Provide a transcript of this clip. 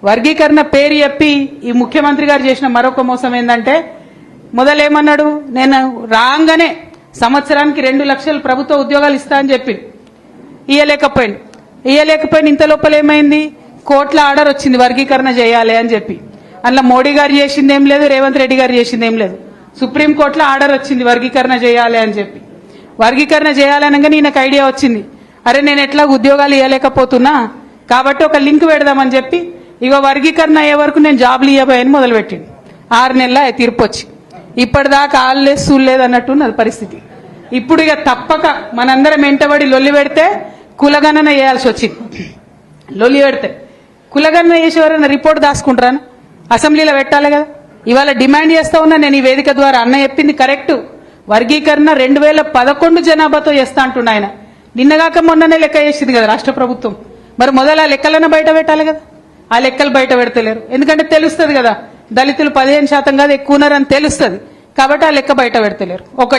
వర్గీకరణ పేరు చెప్పి ఈ ముఖ్యమంత్రి గారు చేసిన మరొక మోసం ఏంటంటే మొదలేమన్నాడు, నేను రాగానే సంవత్సరానికి 2 లక్షల ప్రభుత్వ ఉద్యోగాలు ఇస్తా అని చెప్పి ఇయ్యలేకపోయింది. ఇంత లోపల ఏమైంది, కోర్టుల ఆర్డర్ వచ్చింది వర్గీకరణ చేయాలి అని చెప్పి. అందులో మోడీ గారు చేసిందేం లేదు, రేవంత్ రెడ్డి గారు చేసిందేం లేదు. సుప్రీంకోర్టులో ఆర్డర్ వచ్చింది వర్గీకరణ చేయాలి అని చెప్పి. వర్గీకరణ చేయాలనగా నాకు ఐడియా వచ్చింది, అరే నేను ఎట్లా ఉద్యోగాలు ఇవ్వలేకపోతున్నా కాబట్టి ఒక లింక్ పెడదామని చెప్పి ఇక వర్గీకరణ అయ్యే వరకు నేను జాబ్లు ఇవ్వబోయని మొదలుపెట్టింది. 6 నెలల తీర్పు వచ్చి ఇప్పటిదాకా ఆల్లేదు సూళ్ళలేదు అన్నట్టున్నది పరిస్థితి. ఇప్పుడు ఇక తప్పక మనందరం వెంటబడి లొల్లి పెడితే కులగణన చేయాల్సి వచ్చింది. లొల్లి పెడితే కులగణన చేసేవారైనా రిపోర్ట్ దాచుకుంటారా, అసెంబ్లీలో పెట్టాలి కదా. ఇవాళ డిమాండ్ చేస్తా ఉన్నా నేను ఈ వేదిక ద్వారా, అన్న చెప్పింది కరెక్ట్, వర్గీకరణ 2011 జనాభాతో చేస్తా అంటున్నా ఆయన. నిన్నగాక మొన్ననే లెక్క చేసింది కదా రాష్ట్ర ప్రభుత్వం. మరి మొదలు ఆ లెక్కలన్నా బయట పెట్టాలి కదా. ఆ లెక్కలు బయట పెడతలేరు, ఎందుకంటే తెలుస్తుంది కదా దళితులు 15% కాదు ఎక్కువ ఉన్నారని తెలుస్తుంది కాబట్టి ఆ లెక్క బయట పెడతలేరు. ఒకటి